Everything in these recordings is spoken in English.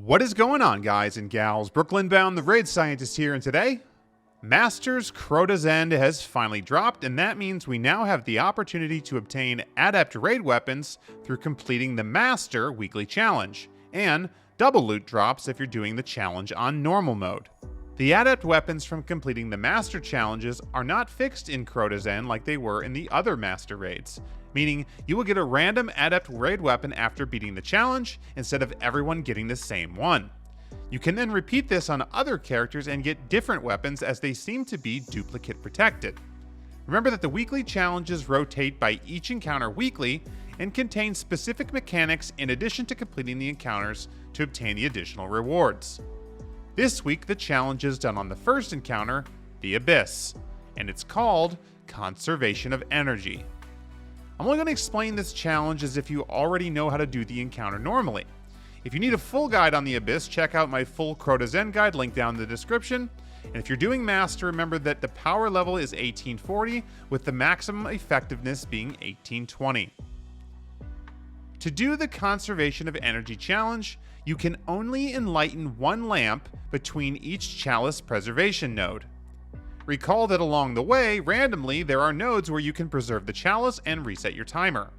What is going on, guys and gals? Brooklyn bound the raid scientist here, and today, Master's Crota's End has finally dropped, and that means we now have the opportunity to obtain adept raid weapons through completing the Master weekly challenge, and double loot drops if you're doing the challenge on normal mode. The adept weapons from completing the Master challenges are not fixed in Crota's End like they were in the other Master raids, meaning you will get a random adept raid weapon after beating the challenge instead of everyone getting the same one. You can then repeat this on other characters and get different weapons as they seem to be duplicate protected. Remember that the weekly challenges rotate by each encounter weekly and contain specific mechanics in addition to completing the encounters to obtain the additional rewards. This week the challenge is done on the first encounter, the Abyss, and it's called Conservation of Energy. I'm only going to explain this challenge as if you already know how to do the encounter normally. If you need a full guide on the Abyss, check out my full Crota's End guide linked down in the description. And if you're doing Master, remember that the power level is 1840 with the maximum effectiveness being 1820. To do the Conservation of Energy challenge, you can only enlighten one lamp between each chalice preservation node. Recall that along the way, randomly, there are nodes where you can preserve the chalice and reset your timer.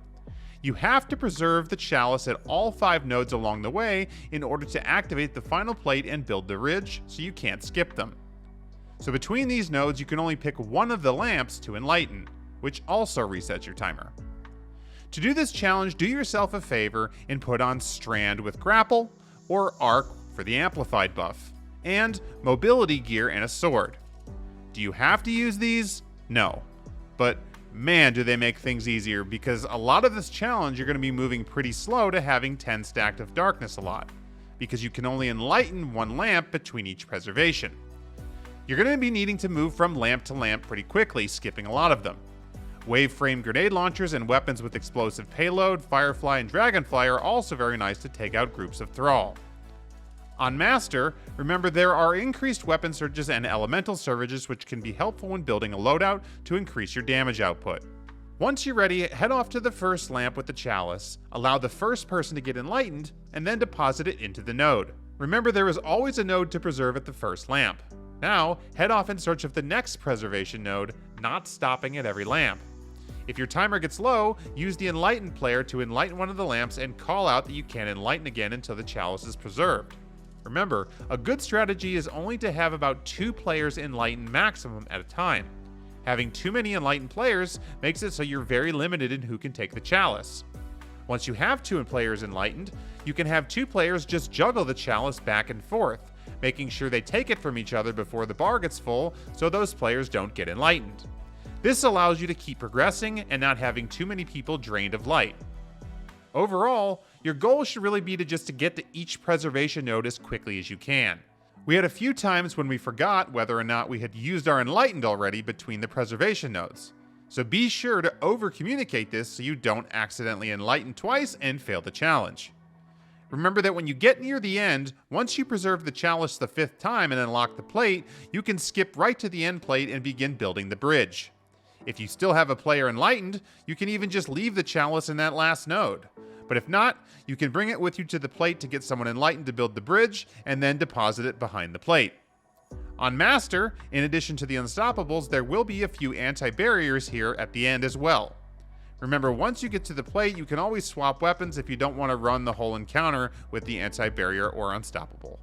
You have to preserve the chalice at all 5 nodes along the way in order to activate the final plate and build the ridge, so you can't skip them. So between these nodes, you can only pick one of the lamps to enlighten, which also resets your timer. To do this challenge, do yourself a favor and put on Strand with Grapple, or Arc for the Amplified buff, and Mobility gear and a sword. Do you have to use these? No. But man, do they make things easier, because a lot of this challenge you're going to be moving pretty slow to having 10 stacked of darkness a lot, because you can only enlighten one lamp between each preservation. You're going to be needing to move from lamp to lamp pretty quickly, skipping a lot of them. Wave frame grenade launchers and weapons with explosive payload, Firefly and Dragonfly are also very nice to take out groups of Thrall. On Master, remember there are increased weapon surges and elemental surges which can be helpful when building a loadout to increase your damage output. Once you're ready, head off to the first lamp with the chalice, allow the first person to get enlightened, and then deposit it into the node. Remember there is always a node to preserve at the first lamp. Now, head off in search of the next preservation node, not stopping at every lamp. If your timer gets low, use the Enlighten player to enlighten one of the lamps and call out that you can't enlighten again until the chalice is preserved. Remember, a good strategy is only to have about 2 players enlighten maximum at a time. Having too many enlightened players makes it so you're very limited in who can take the chalice. Once you have 2 players enlightened, you can have 2 players just juggle the chalice back and forth, making sure they take it from each other before the bar gets full so those players don't get enlightened. This allows you to keep progressing and not having too many people drained of light. Overall, your goal should really be to get to each preservation node as quickly as you can. We had a few times when we forgot whether or not we had used our enlightened already between the preservation nodes. So be sure to over-communicate this so you don't accidentally enlighten twice and fail the challenge. Remember that when you get near the end, once you preserve the chalice the 5th time and unlock the plate, you can skip right to the end plate and begin building the bridge. If you still have a player enlightened, you can even just leave the chalice in that last node. But if not, you can bring it with you to the plate to get someone enlightened to build the bridge, and then deposit it behind the plate. On Master, in addition to the Unstoppables, there will be a few anti-barriers here at the end as well. Remember, once you get to the plate, you can always swap weapons if you don't want to run the whole encounter with the anti-barrier or Unstoppable.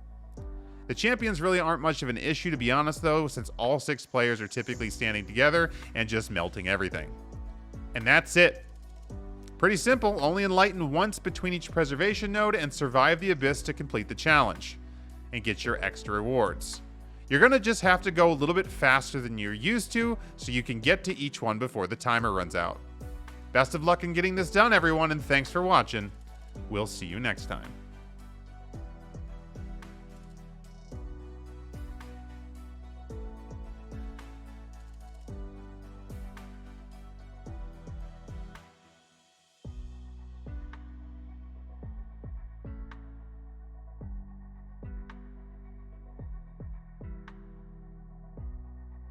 The champions really aren't much of an issue, to be honest though, since all 6 players are typically standing together and just melting everything. And that's it. Pretty simple, only enlighten once between each preservation node and survive the Abyss to complete the challenge and get your extra rewards. You're going to just have to go a little bit faster than you're used to so you can get to each one before the timer runs out. Best of luck in getting this done, everyone, and thanks for watching. We'll see you next time.